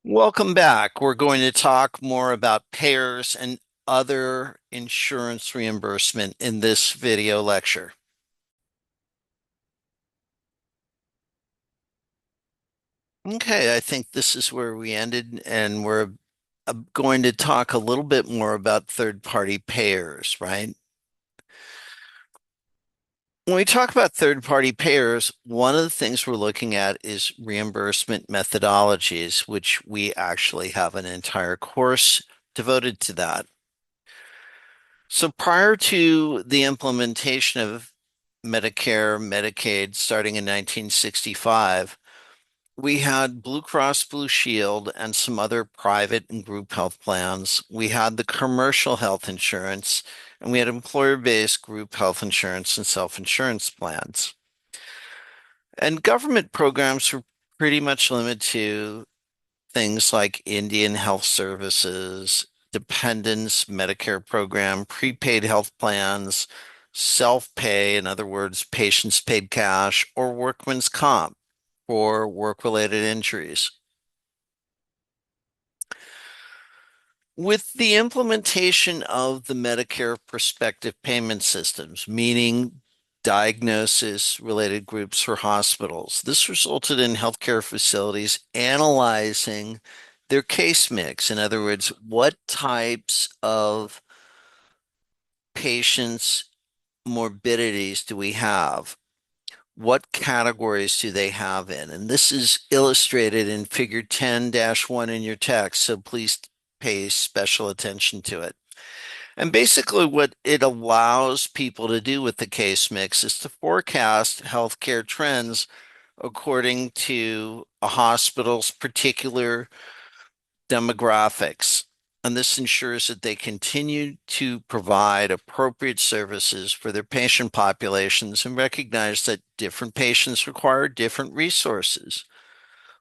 Welcome back. We're going to talk more about payers and other insurance reimbursement in this video lecture. Okay, I think this is where we ended, and we're going to talk a little bit more about third-party payers, right? When we talk about third-party payers, one of the things we're looking at is reimbursement methodologies, which we actually have an entire course devoted to that. So prior to the implementation of Medicare, Medicaid starting in 1965, we had Blue Cross Blue Shield and some other private and group health plans. We had the commercial health insurance, and we had employer-based group health insurance and self-insurance plans. And government programs were pretty much limited to things like Indian Health Services, dependents Medicare program, prepaid health plans, self-pay, in other words, patients paid cash, or workman's comp for work-related injuries. With the implementation of the Medicare prospective payment systems, meaning diagnosis related groups for hospitals, this resulted in healthcare facilities analyzing their case mix. In other words, what types of patients' morbidities do we have? What categories do they have in? And this is illustrated in figure 10-1 in your text, so please pay special attention to it. And basically, what it allows people to do with the case mix is to forecast healthcare trends according to a hospital's particular demographics. And this ensures that they continue to provide appropriate services for their patient populations and recognize that different patients require different resources.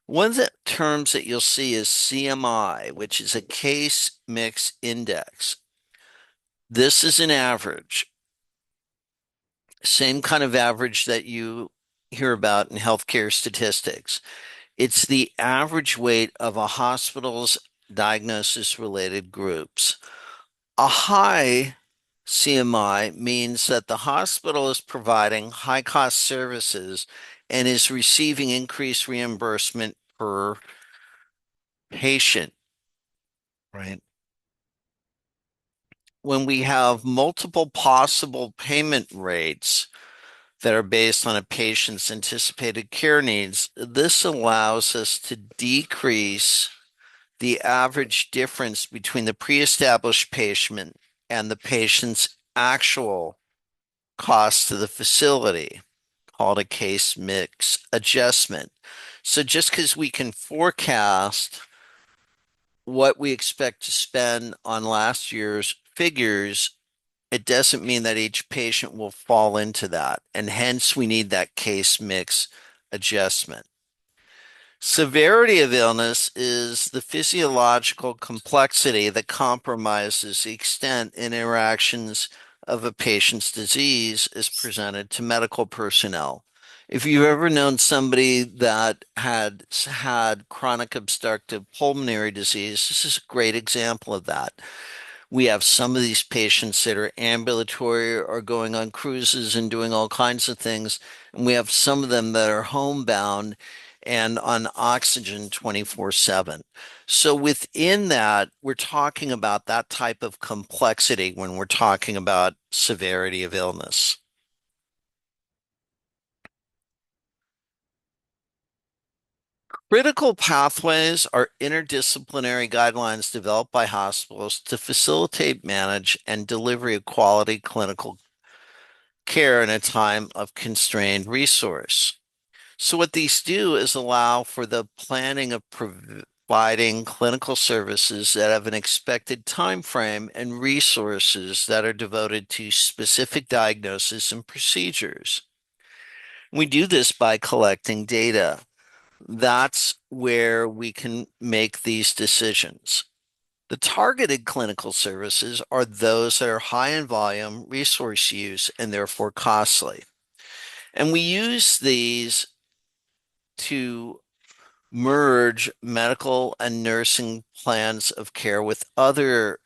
One of the terms that you'll see is CMI, which is a case mix index. This is an average, same kind of average that you hear about in healthcare statistics. It's the average weight of a hospital's diagnosis related groups. A high CMI means that the hospital is providing high cost services and is receiving increased reimbursement per patient, right? When we have multiple possible payment rates that are based on a patient's anticipated care needs, this allows us to decrease the average difference between the pre-established patient and the patient's actual cost to the facility, called a case mix adjustment. So just because we can forecast what we expect to spend on last year's figures, it doesn't mean that each patient will fall into that. And hence we need that case mix adjustment. Severity of illness is the physiological complexity that compromises the extent and interactions of a patient's disease is presented to medical personnel. If you've ever known somebody that had chronic obstructive pulmonary disease, this is a great example of that. We have some of these patients that are ambulatory or going on cruises and doing all kinds of things. And we have some of them that are homebound and on oxygen 24/7. So within that, we're talking about that type of complexity when we're talking about severity of illness. Critical pathways are interdisciplinary guidelines developed by hospitals to facilitate, manage, and delivery of quality clinical care in a time of constrained resource. So what these do is allow for the planning of providing clinical services that have an expected time frame and resources that are devoted to specific diagnosis and procedures. We do this by collecting data. That's where we can make these decisions. The targeted clinical services are those that are high in volume, resource use, and therefore costly. And we use these to merge medical and nursing plans of care with other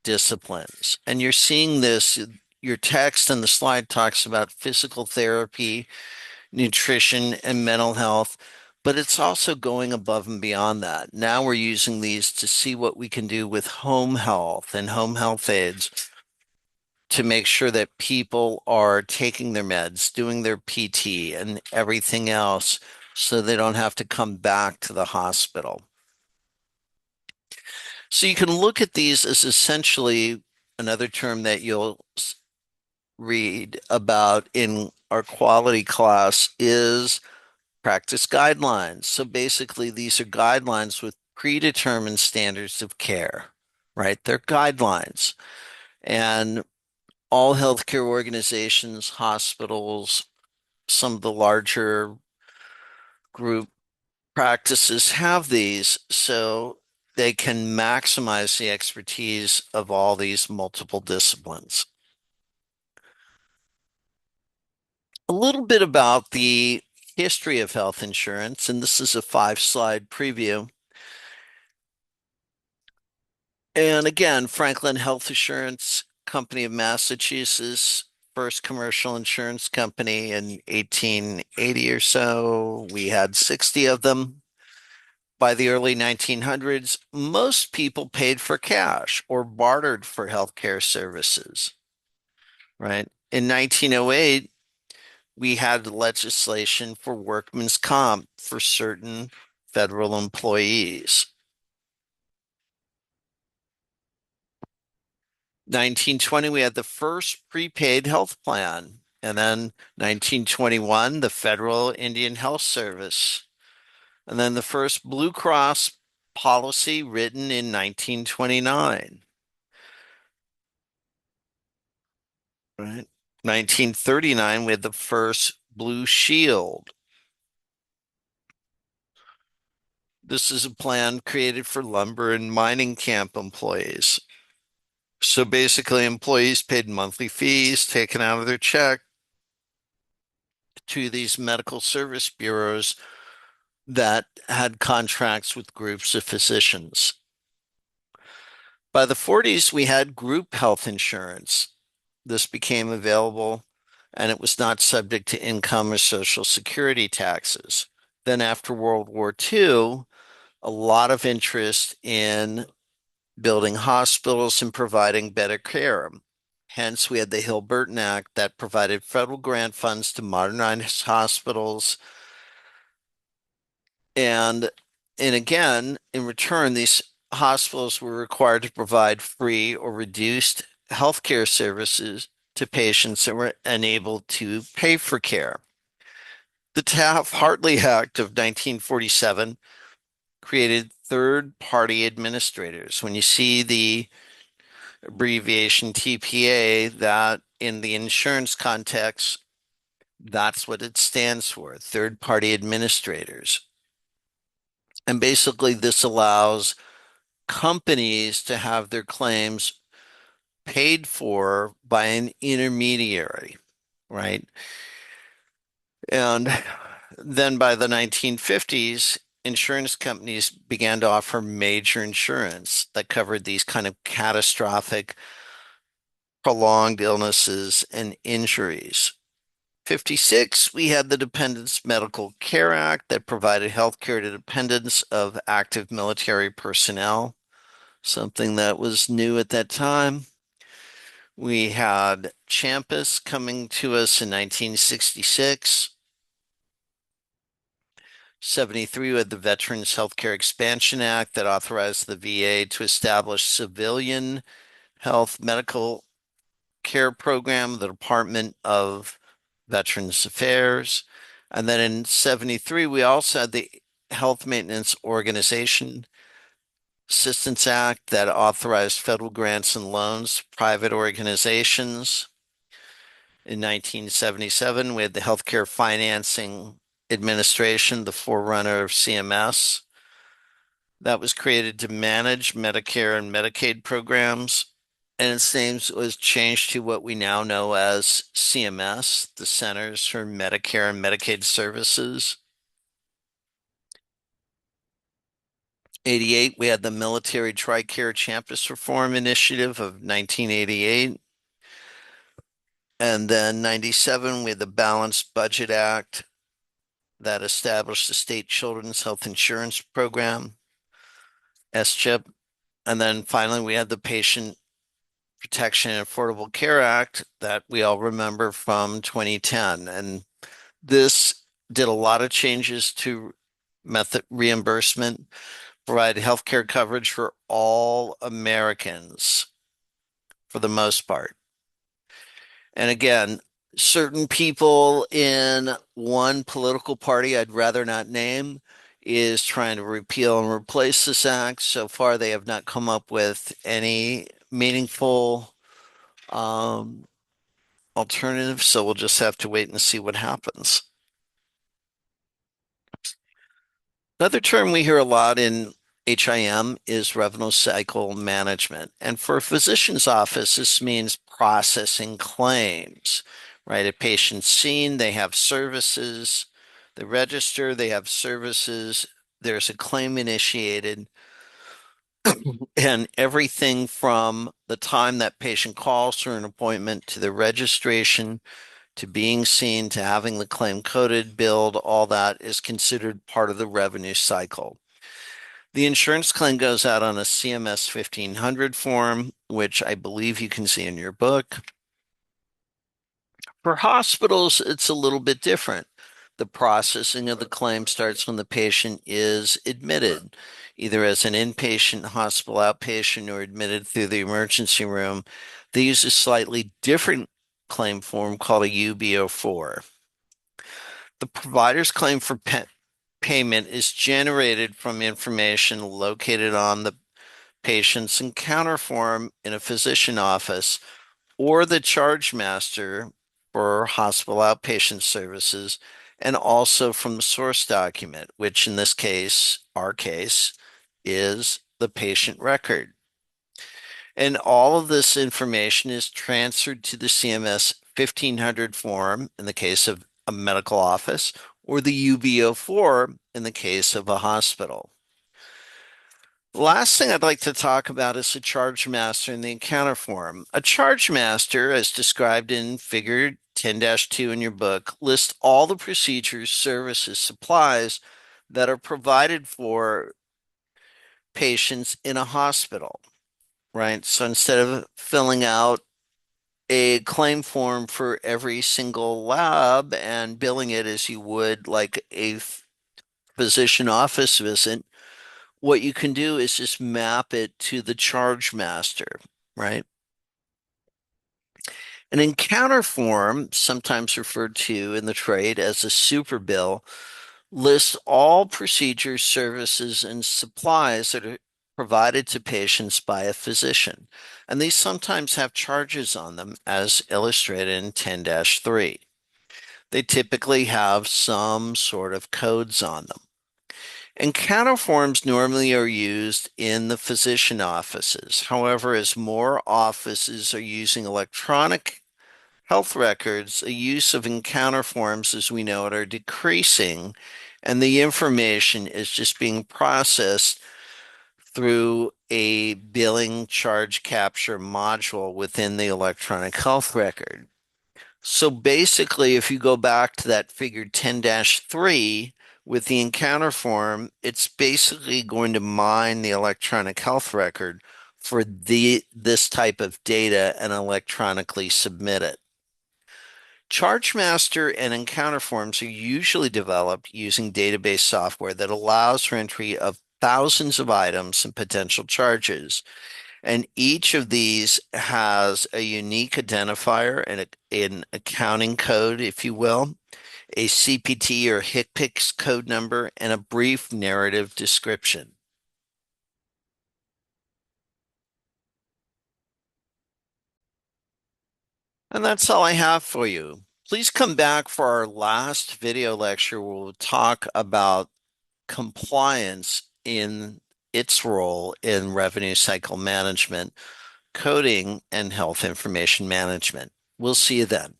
disciplines. And you're seeing this, your text and the slide talks about physical therapy, nutrition, and mental health, but it's also going above and beyond that. Now we're using these to see what we can do with home health and home health aides to make sure that people are taking their meds, doing their PT and everything else so they don't have to come back to the hospital. So you can look at these as essentially another term that you'll read about in our quality class is practice guidelines. So basically, these are guidelines with predetermined standards of care, right? They're guidelines. And all healthcare organizations, hospitals, some of the larger group practices have these so they can maximize the expertise of all these multiple disciplines. A little bit about the history of health insurance, and this is a 5-slide preview. And again, Franklin Health Assurance Company of Massachusetts, first commercial insurance company in 1880 or so. We had 60 of them. By the early 1900s, most people paid for cash or bartered for healthcare services, right? In 1908, we had legislation for workman's comp for certain federal employees. 1920, we had the first prepaid health plan. And then 1921, the Federal Indian Health Service. And then the first Blue Cross policy written in 1929, right? 1939, we had the first Blue Shield. This is a plan created for lumber and mining camp employees. So basically, employees paid monthly fees taken out of their check to these medical service bureaus that had contracts with groups of physicians. By the 40s, we had group health insurance. This became available and it was not subject to income or social security taxes. Then, after World War II, a lot of interest in building hospitals and providing better care. Hence, we had the Hill-Burton Act that provided federal grant funds to modernize hospitals. And again, in return, these hospitals were required to provide free or reduced healthcare services to patients that were unable to pay for care. The Taft-Hartley Act of 1947 created third-party administrators. When you see the abbreviation TPA, that in the insurance context, that's what it stands for, third-party administrators. And basically, this allows companies to have their claims paid for by an intermediary, right? And then by the 1950s, insurance companies began to offer major insurance that covered these kind of catastrophic, prolonged illnesses and injuries. 56, we had the Dependents Medical Care Act that provided health care to dependents of active military personnel, something that was new at that time. We had Champus coming to us in 1966. 73, we had the Veterans Healthcare Expansion Act that authorized the VA to establish civilian health medical care program, the Department of Veterans Affairs. And then in 73, we also had the Health Maintenance Organization Assistance Act that authorized federal grants and loans to private organizations. In 1977, we had the Healthcare Financing Administration, the forerunner of CMS, that was created to manage Medicare and Medicaid programs. And its name was changed to what we now know as CMS, the Centers for Medicare and Medicaid Services. 88, we had the Military TRICARE Campus Reform Initiative of 1988. And then 97, we had the Balanced Budget Act that established the State Children's Health Insurance Program, SCHIP. And then finally, we had the Patient Protection and Affordable Care Act that we all remember from 2010. And this did a lot of changes to method reimbursement, provide healthcare coverage for all Americans for the most part. And again, certain people in one political party I'd rather not name is trying to repeal and replace this act. So far, they have not come up with any meaningful alternative. So we'll just have to wait and see what happens. Another term we hear a lot in HIM is revenue cycle management. And for a physician's office, this means processing claims, right? A patient's seen, they have services, they register, they have services, there's a claim initiated, and everything from the time that patient calls for an appointment to the registration to being seen to having the claim coded, billed, all that is considered part of the revenue cycle. The insurance claim goes out on a CMS 1500 form, which I believe you can see in your book. For hospitals, it's a little bit different. The processing of the claim starts when the patient is admitted, either as an inpatient, hospital outpatient, or admitted through the emergency room. They use a slightly different claim form called a UB04. The provider's claim for payment is generated from information located on the patient's encounter form in a physician office or the charge master for hospital outpatient services, and also from the source document, which in this case, our case, is the patient record. And all of this information is transferred to the CMS 1500 form in the case of a medical office, or the UB04 in the case of a hospital. The last thing I'd like to talk about is the charge master and the encounter form. A charge master, as described in figure 10-2 in your book, lists all the procedures, services, supplies that are provided for patients in a hospital, right? So instead of filling out a claim form for every single lab and billing it as you would like a physician office visit, what you can do is just map it to the charge master, right? An encounter form, sometimes referred to in the trade as a super bill, lists all procedures, services, and supplies that are provided to patients by a physician. And these sometimes have charges on them, as illustrated in 10-3. They typically have some sort of codes on them. Encounter forms normally are used in the physician offices. However, as more offices are using electronic health records, the use of encounter forms as we know it are decreasing, and the information is just being processed through a billing charge capture module within the electronic health record. So basically, if you go back to that figure 10-3 with the encounter form, it's basically going to mine the electronic health record for this type of data and electronically submit it. ChargeMaster and encounter forms are usually developed using database software that allows for entry of thousands of items and potential charges. And each of these has a unique identifier and an accounting code, if you will, a CPT or HCPCS code number, and a brief narrative description. And that's all I have for you. Please come back for our last video lecture where we'll talk about compliance in its role in revenue cycle management, coding, and health information management. We'll see you then.